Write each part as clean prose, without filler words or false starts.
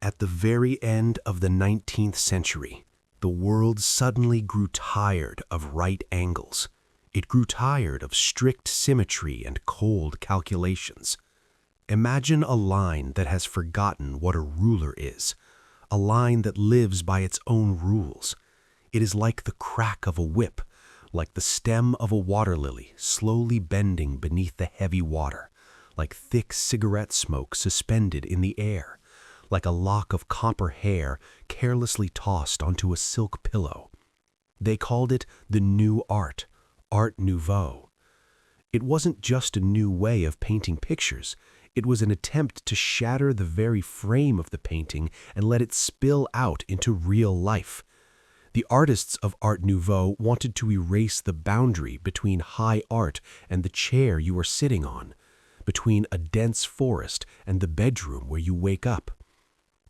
At the very end of the 19th century, the world suddenly grew tired of right angles. It grew tired of strict symmetry and cold calculations. Imagine a line that has forgotten what a ruler is, a line that lives by its own rules. It is like the crack of a whip, like the stem of a water lily slowly bending beneath the heavy water, like thick cigarette smoke suspended in the air, like a lock of copper hair carelessly tossed onto a silk pillow. They called it the new art, Art Nouveau. It wasn't just a new way of painting pictures. It was an attempt to shatter the very frame of the painting and let it spill out into real life. The artists of Art Nouveau wanted to erase the boundary between high art and the chair you are sitting on, between a dense forest and the bedroom where you wake up.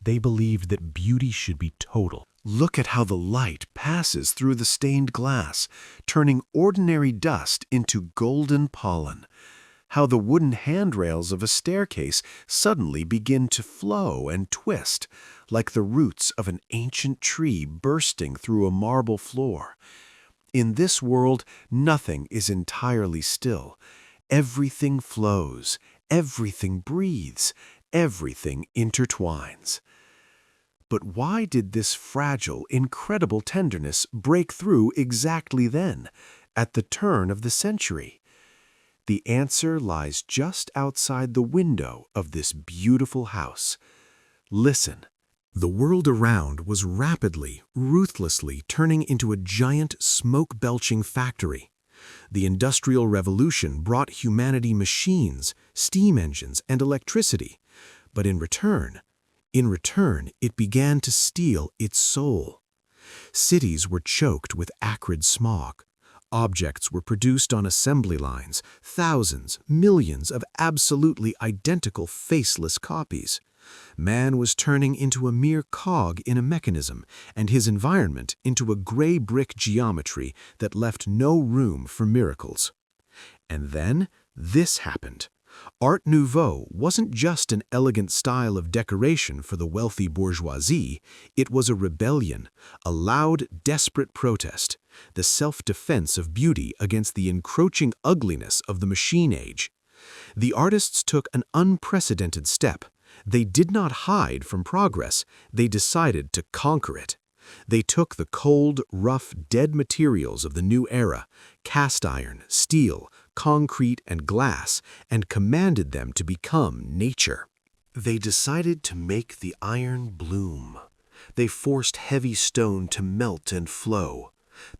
They believed that beauty should be total. Look at how the light passes through the stained glass, turning ordinary dust into golden pollen. How the wooden handrails of a staircase suddenly begin to flow and twist, like the roots of an ancient tree bursting through a marble floor. In this world, nothing is entirely still. Everything flows, everything breathes, everything intertwines. But why did this fragile, incredible tenderness break through exactly then, at the turn of the century? The answer lies just outside the window of this beautiful house. Listen. The world around was rapidly, ruthlessly turning into a giant smoke-belching factory. The Industrial Revolution brought humanity machines, steam engines, and electricity, but in return, it began to steal its soul. Cities were choked with acrid smog. Objects were produced on assembly lines, thousands, millions of absolutely identical faceless copies. Man was turning into a mere cog in a mechanism, and his environment into a gray brick geometry that left no room for miracles. And then this happened. Art Nouveau wasn't just an elegant style of decoration for the wealthy bourgeoisie, it was a rebellion, a loud, desperate protest, the self-defense of beauty against the encroaching ugliness of the machine age. The artists took an unprecedented step. They did not hide from progress, they decided to conquer it. They took the cold, rough, dead materials of the new era, cast iron, steel, concrete, and glass, and commanded them to become nature. They decided to make the iron bloom. They forced heavy stone to melt and flow.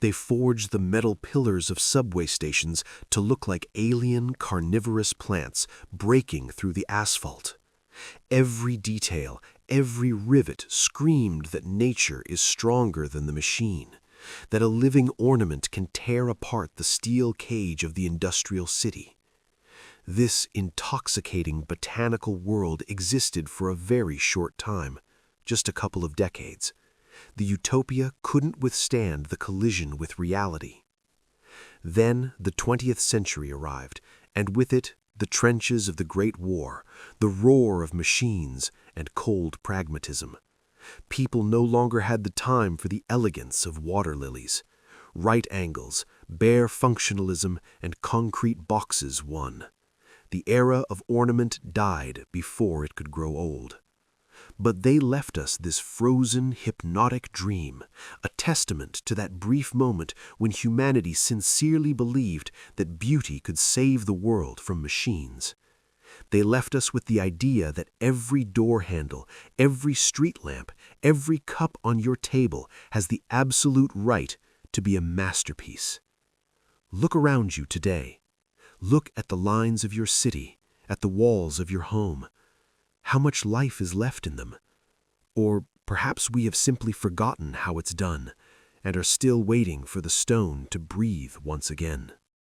They forged the metal pillars of subway stations to look like alien, carnivorous plants breaking through the asphalt. Every detail, every rivet screamed that nature is stronger than the machine, that a living ornament can tear apart the steel cage of the industrial city. This intoxicating botanical world existed for a very short time, just a couple of decades. The utopia couldn't withstand the collision with reality. Then the 20th century arrived, and with it, the trenches of the Great War, the roar of machines, and cold pragmatism. People no longer had the time for the elegance of water lilies. Right angles, bare functionalism, and concrete boxes won. The era of ornament died before it could grow old. But they left us this frozen, hypnotic dream, a testament to that brief moment when humanity sincerely believed that beauty could save the world from machines. They left us with the idea that every door handle, every street lamp, every cup on your table has the absolute right to be a masterpiece. Look around you today. Look at the lines of your city, at the walls of your home. How much life is left in them? Or perhaps we have simply forgotten how it's done and are still waiting for the stone to breathe once again.